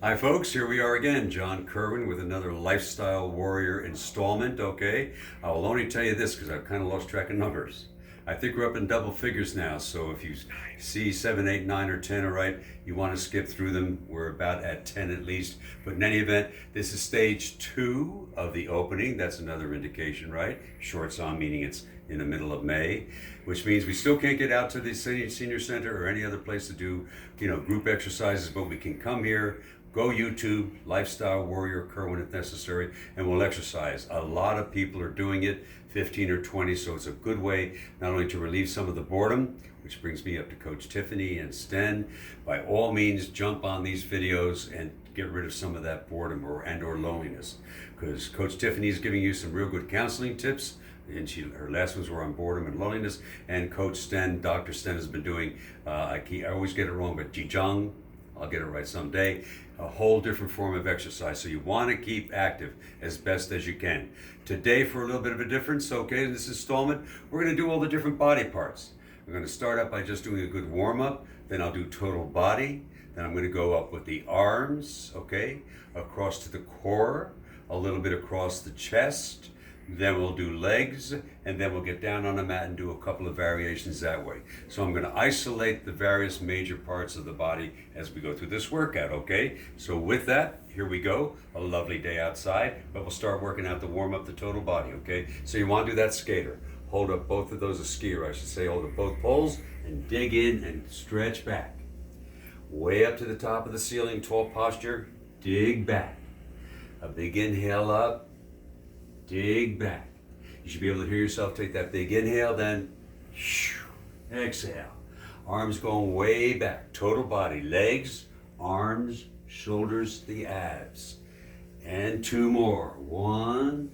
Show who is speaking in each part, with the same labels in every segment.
Speaker 1: Hi, folks. Here we are again. John Kerwin with another Lifestyle Warrior installment. Okay, I will only tell you this because I've kind of lost track of numbers. I think we're up in double figures now. So if you see 7, 8, 9, or 10, all right, you want to skip through them. We're about at 10 at least. But in any event, this is stage 2 of the opening. That's another indication, right? Shorts on, meaning it's in the middle of May, which means we still can't get out to the senior center or any other place to do, group exercises, but we can come here. Go YouTube, Lifestyle Warrior Kerwin if necessary, and we'll exercise. A lot of people are doing it, 15 or 20, so it's a good way not only to relieve some of the boredom, which brings me up to Coach Tiffany and Sten. By all means, jump on these videos and get rid of some of that boredom or loneliness, because Coach Tiffany is giving you some real good counseling tips. And her last ones were on boredom and loneliness. And Coach Sten, Dr. Sten, has been doing, I always get it wrong, but Jijang, I'll get it right someday, a whole different form of exercise. So you want to keep active as best as you can. Today, for a little bit of a difference, okay, in this installment, we're going to do all the different body parts. I'm going to start out by just doing a good warm-up, then I'll do total body, then I'm going to go up with the arms, okay, across to the core, a little bit across the chest, then we'll do legs, and then we'll get down on the mat and do a couple of variations that way. So I'm going to isolate the various major parts of the body as we go through this workout, okay? So with that, here we go. A lovely day outside, but we'll start working out to warm up the total body, okay? So you want to do that skater. Hold up both of those, a skier, I should say. Hold up both poles and dig in and stretch back. Way up to the top of the ceiling, tall posture, dig back. A big inhale up. Dig back. You should be able to hear yourself take that big inhale, then exhale. Arms going way back. Total body. Legs, arms, shoulders, the abs. And 2 more. 1.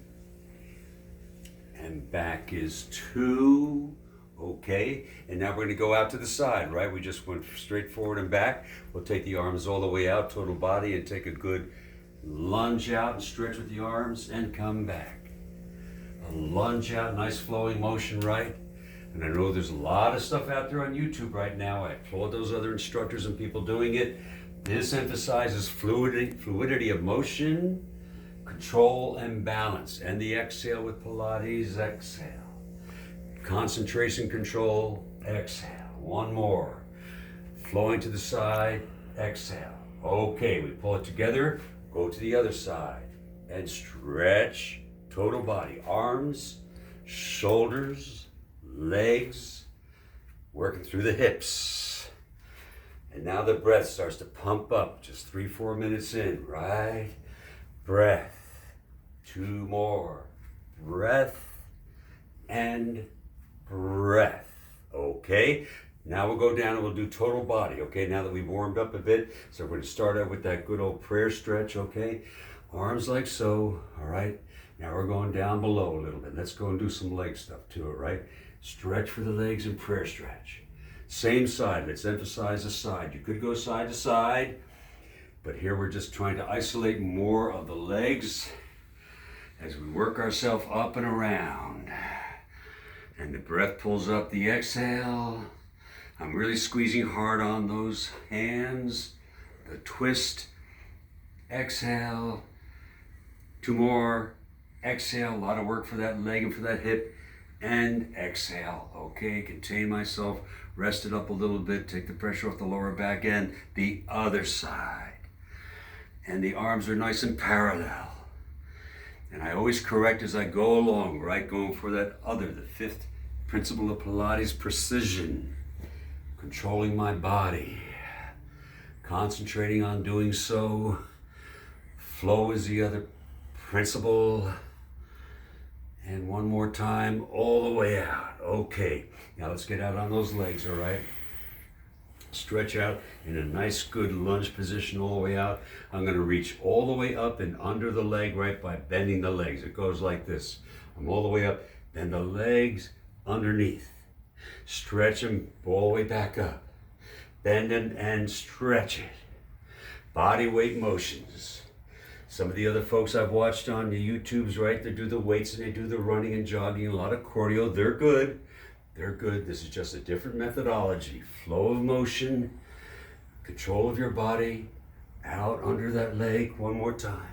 Speaker 1: And back is 2. Okay. And now we're going to go out to the side, right? We just went straight forward and back. We'll take the arms all the way out, total body, and take a good lunge out and stretch with the arms and come back. A lunge out, nice flowing motion, right? And I know there's a lot of stuff out there on YouTube right now. I applaud those other instructors and people doing it. This emphasizes fluidity of motion, control, and balance. And the exhale with Pilates, exhale. Concentration control, exhale. 1 more. Flowing to the side, exhale. Okay, we pull it together, go to the other side, and stretch. Total body, arms, shoulders, legs, working through the hips. And now the breath starts to pump up, just 3-4 minutes in, right? Breath, 2 more, breath, and breath. Okay, now we'll go down and we'll do total body, okay? Now that we've warmed up a bit, so we're gonna start out with that good old prayer stretch, okay? Arms like so, all right? Now we're going down below a little bit. Let's go and do some leg stuff to it, right? Stretch for the legs and prayer stretch. Same side, let's emphasize the side. You could go side to side, but here we're just trying to isolate more of the legs as we work ourselves up and around. And the breath pulls up the exhale. I'm really squeezing hard on those hands. The twist, exhale. 2 more. Exhale, a lot of work for that leg and for that hip, and exhale. Okay, contain myself, rest it up a little bit, take the pressure off the lower back end, the other side. And the arms are nice and parallel. And I always correct as I go along, right? Going for that other, the 5th principle of Pilates, precision. Controlling my body. Concentrating on doing so. Flow is the other principle. And 1 more time, all the way out. Okay, now let's get out on those legs, all right? Stretch out in a nice, good lunge position all the way out. I'm gonna reach all the way up and under the leg, right, by bending the legs. It goes like this. I'm all the way up, bend the legs underneath. Stretch them all the way back up. Bend them and stretch it. Body weight motions. Some of the other folks I've watched on the YouTubes, right, they do the weights and they do the running and jogging, a lot of cardio. They're good. They're good. This is just a different methodology. Flow of motion, control of your body, out under that leg one more time.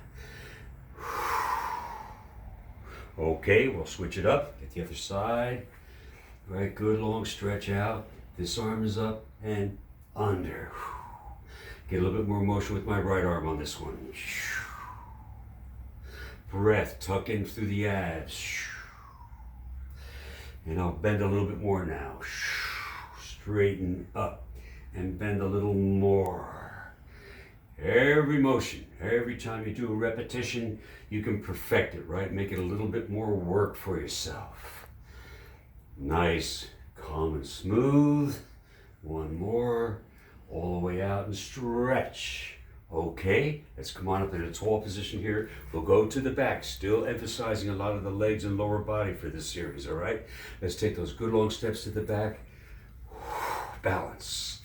Speaker 1: Okay, we'll switch it up, get the other side. All right, good long stretch out. This arm is up and under. Get a little bit more motion with my right arm on this one. Breath, tuck in through the abs. And I'll bend a little bit more now. Straighten up and bend a little more. Every motion, every time you do a repetition, you can perfect it, right? Make it a little bit more work for yourself. Nice, calm and smooth. One more, all the way out and stretch. Okay, let's come on up in a tall position here. We'll go to the back, still emphasizing a lot of the legs and lower body for this series, all right? Let's take those good long steps to the back. Balance.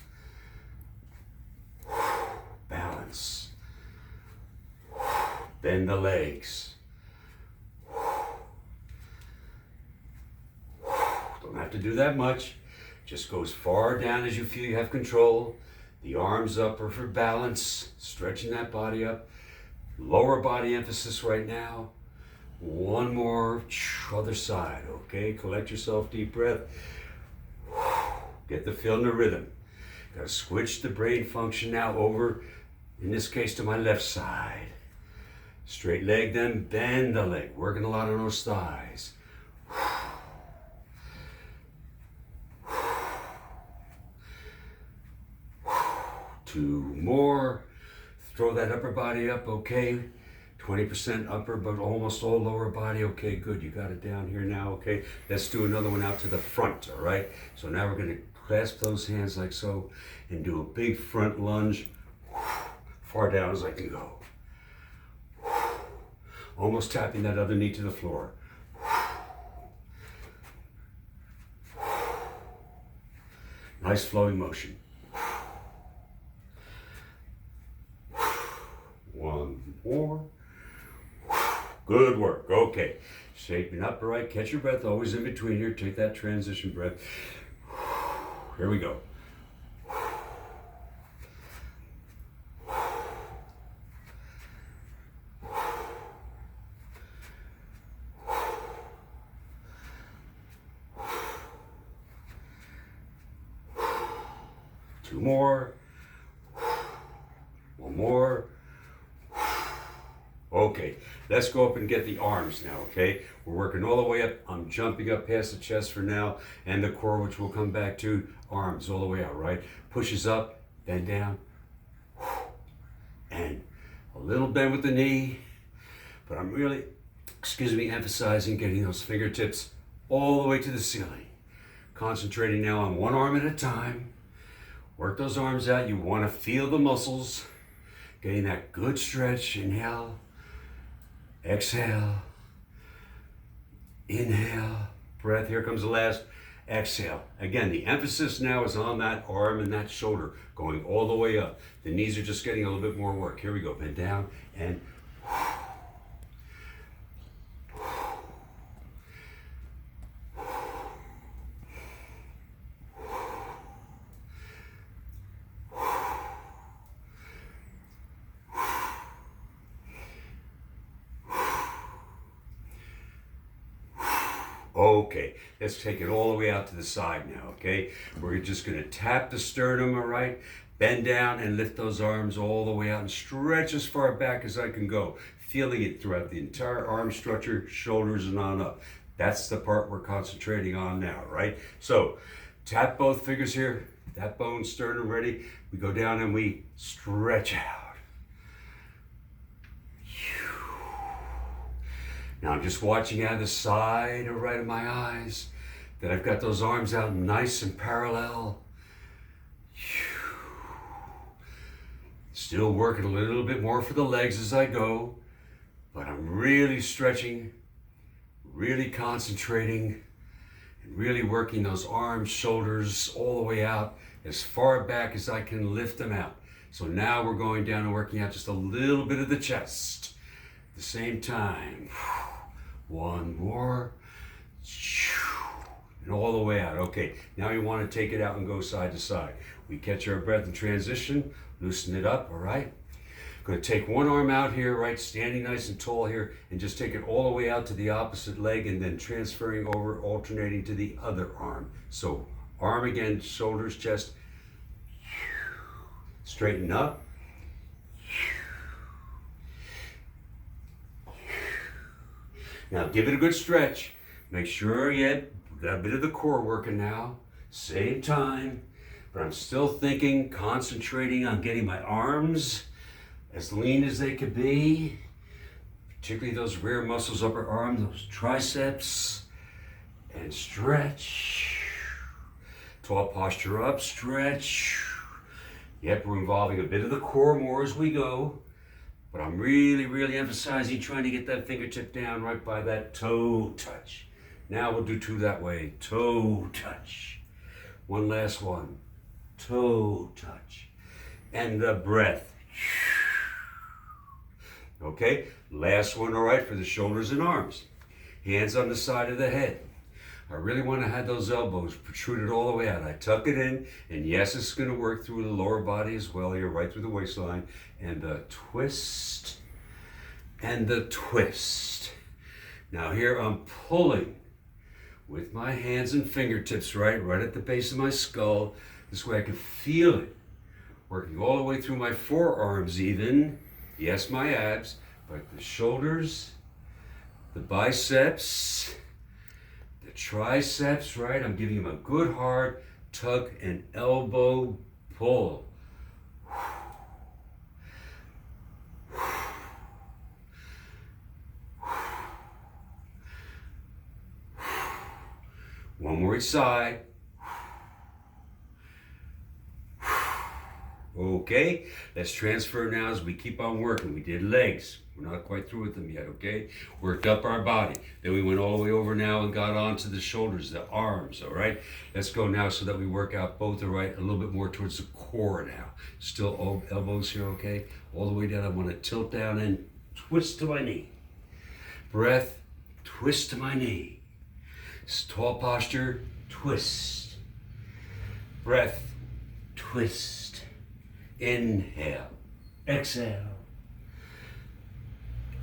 Speaker 1: Balance. Bend the legs. Don't have to do that much. Just go as far down as you feel you have control. The arms up are for balance, stretching that body up. Lower body emphasis right now. One more, other side, okay? Collect yourself, deep breath. Get the feel and the rhythm. Gotta switch the brain function now over, in this case, to my left side. Straight leg, then bend the leg. Working a lot on those thighs. Two more. Throw that upper body up, okay? 20% upper, but almost all lower body. Okay, good. You got it down here now, okay? Let's do another one out to the front, all right? So now we're going to clasp those hands like so and do a big front lunge, far down as I can go. Almost tapping that other knee to the floor. Nice flowing motion. One more. Good work. Okay. Shaping up, all right. Catch your breath always in between here. Take that transition breath. Here we go. Two more. One more. Okay, let's go up and get the arms now, okay? We're working all the way up. I'm jumping up past the chest for now and the core, which we'll come back to. Arms all the way out, right? Pushes up, bend down, and a little bend with the knee. But I'm really, emphasizing getting those fingertips all the way to the ceiling. Concentrating now on one arm at a time. Work those arms out. You want to feel the muscles. Getting that good stretch. Inhale. Exhale. Inhale. Breath. Here comes the last. Exhale. Again, the emphasis now is on that arm and that shoulder going all the way up. The knees are just getting a little bit more work. Here we go. Bend down and okay, let's take it all the way out to the side now, okay? We're just gonna tap the sternum, all right? Bend down and lift those arms all the way out and stretch as far back as I can go. Feeling it throughout the entire arm structure, shoulders and on up. That's the part we're concentrating on now, right? So, tap both fingers here, that bone, sternum ready. We go down and we stretch out. Now I'm just watching out of the side or right of my eyes that I've got those arms out nice and parallel. Still working a little bit more for the legs as I go, but I'm really stretching, really concentrating, and really working those arms, shoulders all the way out as far back as I can lift them out. So now we're going down and working out just a little bit of the chest. At the same time. One more. And all the way out. Okay, now you want to take it out and go side to side. We catch our breath and transition, loosen it up, all right? Going to take one arm out here, right, standing nice and tall here, and just take it all the way out to the opposite leg, and then transferring over, alternating to the other arm. So arm again, shoulders, chest, straighten up. Now give it a good stretch. Make sure you got a bit of the core working now. Same time, but I'm still thinking, concentrating on getting my arms as lean as they could be, particularly those rear muscles, upper arm, those triceps, and stretch. Tall posture up, stretch. Yep, we're involving a bit of the core more as we go, but I'm really emphasizing trying to get that fingertip down right by that toe touch. Now we'll do two that way, toe touch. One last one, toe touch. And the breath. Okay, last one, all right, for the shoulders and arms. Hands on the side of the head. I really want to have those elbows protruded all the way out. I tuck it in, and yes, it's going to work through the lower body as well here, right through the waistline. And the twist, and the twist. Now here I'm pulling with my hands and fingertips, right at the base of my skull. This way I can feel it, working all the way through my forearms even. Yes, my abs, but the shoulders, the biceps, the triceps, right? I'm giving them a good hard tug and elbow pull. One more each side. Okay, let's transfer now as we keep on working. We did legs. We're not quite through with them yet, okay? Worked up our body. Then we went all the way over now and got onto the shoulders, the arms, all right? Let's go now so that we work out both, all right? A little bit more towards the core now. Still elbows here, okay? All the way down. I want to tilt down and twist to my knee. Breath, twist to my knee. Tall posture, twist. Breath, twist. Inhale, exhale.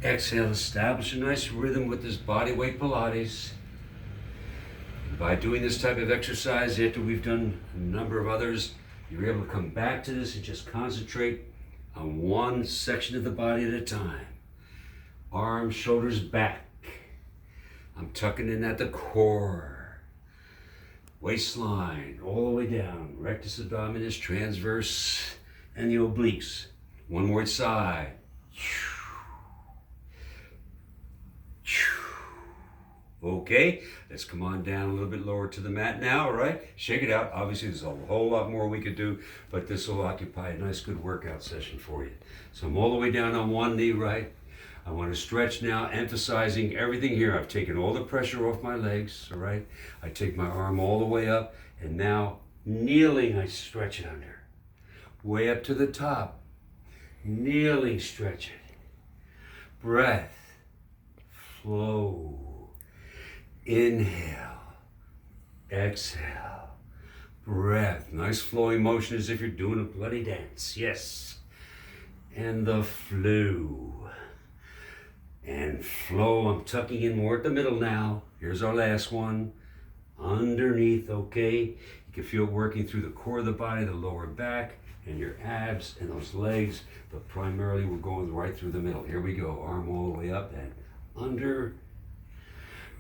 Speaker 1: Exhale, establish a nice rhythm with this body weight Pilates. And by doing this type of exercise, after we've done a number of others, you're able to come back to this and just concentrate on one section of the body at a time. Arms, shoulders back. I'm tucking in at the core. Waistline all the way down. Rectus abdominis, transverse, and the obliques. One more side. Okay, let's come on down a little bit lower to the mat now, all right? Shake it out. Obviously, there's a whole lot more we could do, but this will occupy a nice, good workout session for you. So I'm all the way down on one knee, right? I want to stretch now, emphasizing everything here. I've taken all the pressure off my legs, all right? I take my arm all the way up, and now kneeling, I stretch it under. Way up to the top. Kneeling, stretch it. Breath. Flow. Inhale. Exhale. Breath. Nice flowing motion as if you're doing a bloody dance. Yes. And the flow. And flow. I'm tucking in more at the middle now. Here's our last one. Underneath, okay? You can feel it working through the core of the body, the lower back, and your abs and those legs, but primarily we're going right through the middle. Here we go, arm all the way up and under,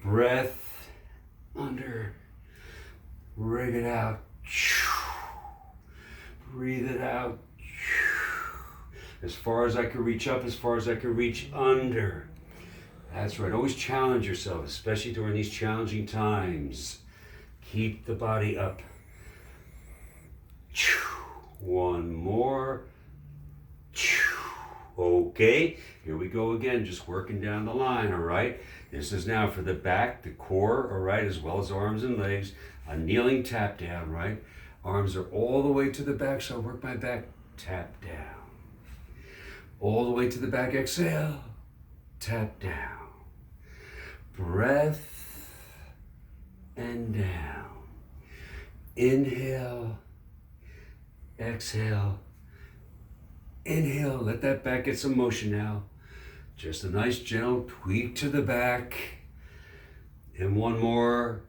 Speaker 1: breath, under, rig it out, breathe it out, as far as I can reach up, as far as I can reach under. That's right, always challenge yourself, especially during these challenging times. Keep the body up. One more. Okay, here we go again, just working down the line, all right? This is now for the back, the core, all right, as well as arms and legs. A kneeling tap down, right? Arms are all the way to the back, so I work my back, tap down. All the way to the back, exhale, tap down. Breath and down. Inhale, exhale, Inhale, let that back get some motion now. Just a nice gentle tweak to the back. And one more.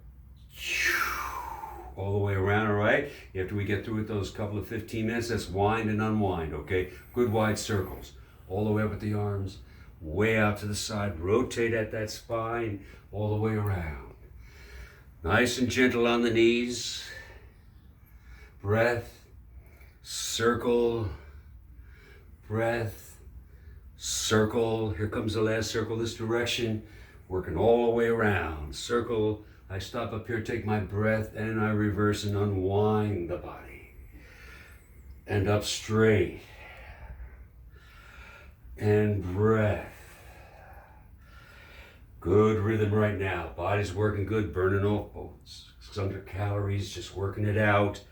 Speaker 1: All the way around, all right? After we get through with those couple of 15 minutes, let's wind and unwind, okay? Good wide circles. All the way up with the arms, way out to the side. Rotate at that spine, all the way around. Nice and gentle on the knees. Breath, circle, breath, circle. Here comes the last circle this direction. Working all the way around. Circle. I stop up here, take my breath, and I reverse and unwind the body. And up straight. And breath. Good rhythm right now. Body's working good, burning off 600 calories, just working it out.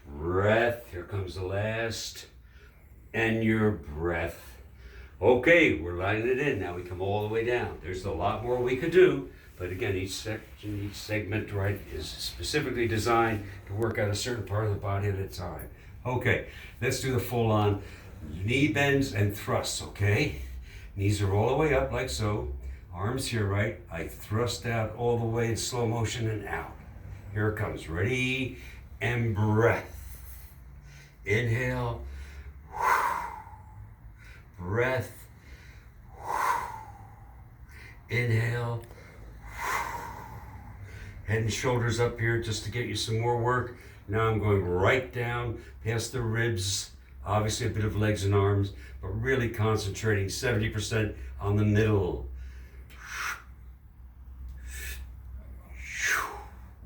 Speaker 1: Breath. Here comes the last. And your breath. Okay, we're lining it in. Now we come all the way down. There's a lot more we could do. But again, each section, each segment, right, is specifically designed to work out a certain part of the body at a time. Okay, let's do the full-on knee bends and thrusts, okay? Knees are all the way up like so. Arms here, right? I thrust out all the way in slow motion and out. Here it comes. Ready? And breath. Inhale. Breath. Inhale. Head and shoulders up here just to get you some more work. Now I'm going right down past the ribs. Obviously a bit of legs and arms, but really concentrating 70% on the middle.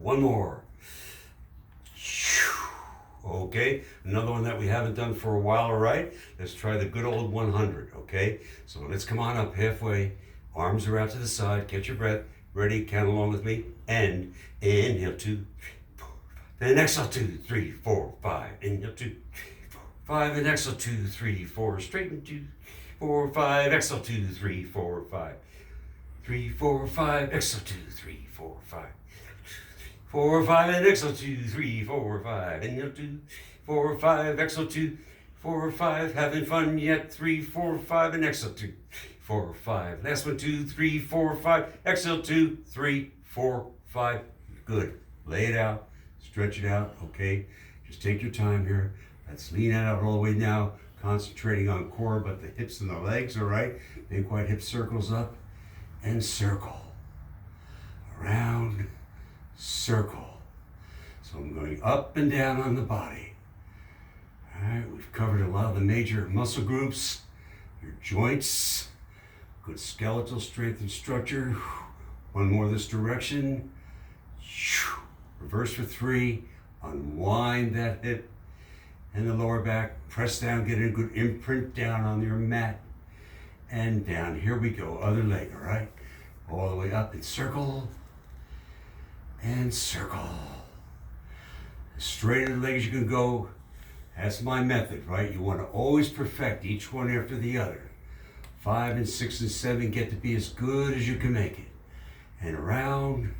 Speaker 1: One more. Okay, another one that we haven't done for a while, all right? Let's try the good old 100, okay? So let's come on up halfway. Arms are out to the side, catch your breath. Ready, count along with me. And inhale, 2, 3, 4, 5. Then exhale, 2, 3, 4, 5. Inhale, 2, 3, 4, 5. And exhale, 2, 3, 4. Straighten, 2, 4, 5. Exhale, 2, 3, 4, 5. 3, 4, 5. Exhale, 2, 3, 4, 5. 4, 5. And exhale, 2, 3, 4, 5. Inhale, 2, 4, 5. Exhale, 2, 4, 5. Having fun yet? 3, 4, 5. And exhale, 2, 4, 5. Last one, 2, 3, 4, 5. Exhale, 2, 3, 4, 5. Good. Lay it out. Stretch it out. Okay. Just take your time here. Let's lean out all the way now. Concentrating on core, but the hips and the legs. All right. Big wide hip circles up and circle. Around. Circle. So I'm going up and down on the body. All right. We've covered a lot of the major muscle groups. Your joints. Good skeletal strength and structure. One more this direction. Reverse for 3. Unwind that hip and the lower back. Press down, get a good imprint down on your mat. And down. Here we go. Other leg, all right? All the way up and circle. And circle. As straight as the leg as you can go. That's my method, right? You want to always perfect each one after the other. 5 and 6 and 7 get to be as good as you can make it. And around,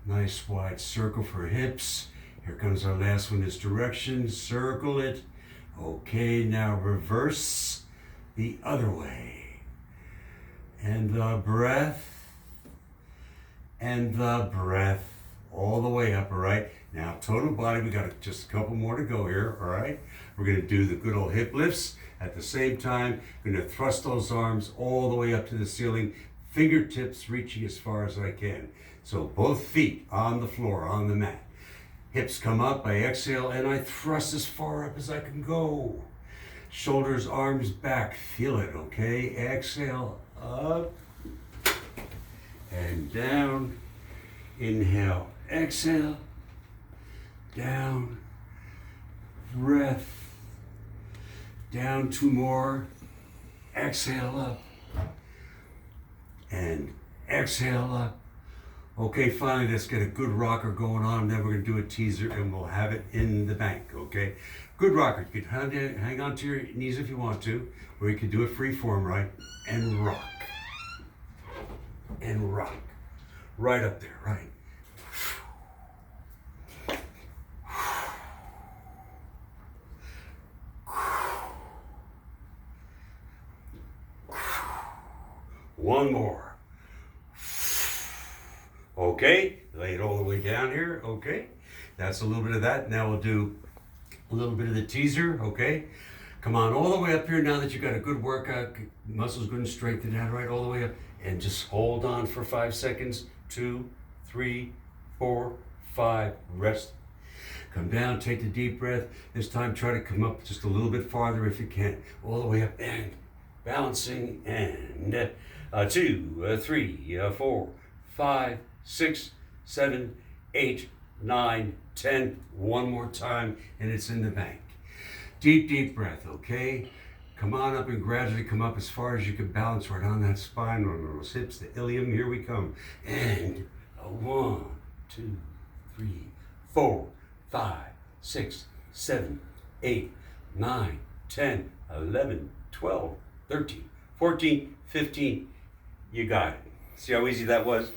Speaker 1: nice wide circle for hips. Here comes our last one this direction, circle it. Okay, now reverse the other way. And the breath, and the breath, all the way up, all right? Now total body, we got just a couple more to go here, all right? We're gonna do the good old hip lifts. At the same time, I'm going to thrust those arms all the way up to the ceiling, fingertips reaching as far as I can. So both feet on the floor, on the mat. Hips come up, I exhale, and I thrust as far up as I can go. Shoulders, arms back, feel it, okay? Exhale, up, and down. Inhale, exhale, down, breath. Down, 2 more. Exhale up. And exhale up. Okay, finally, let's get a good rocker going on. Then we're going to do a teaser and we'll have it in the bank, okay? Good rocker. You can hang on to your knees if you want to, or you can do it free form, right? And rock. And rock. Right up there, right? One more. Okay, lay it all the way down here. Okay, that's a little bit of that. Now we'll do a little bit of the teaser. Okay, come on all the way up here now that you got a good workout, muscles good and strengthened out, right, all the way up, and just hold on for 5 seconds. 2, 3, 4, 5. Rest. Come down, take the deep breath. This time try to come up just a little bit farther if you can. All the way up and balancing and 2, 3, 4, 5, 6, 7, 8, 9, 10. One more time and it's in the bank. Deep breath, okay? Come on up and gradually come up as far as you can balance right on that spine, on those hips, the ilium. Here we come. And 1, 2, 3, 4, 5, 6, 7, 8, 9, 10, 11, 12, 13, 14, 15. You got it. See how easy that was?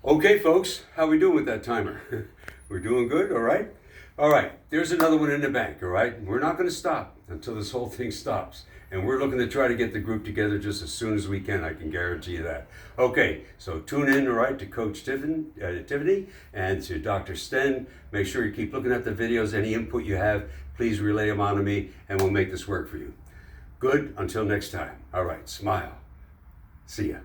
Speaker 1: Okay, folks, how we doing with that timer? We're doing good, all right? All right, there's another one in the bank, all right? We're not going to stop until this whole thing stops. And we're looking to try to get the group together just as soon as we can, I can guarantee you that. Okay, so tune in, all right, to Coach Tiffany and to Dr. Sten. Make sure you keep looking at the videos. Any input you have, please relay them on to me, and we'll make this work for you. Good, until next time. All right, smile. See ya.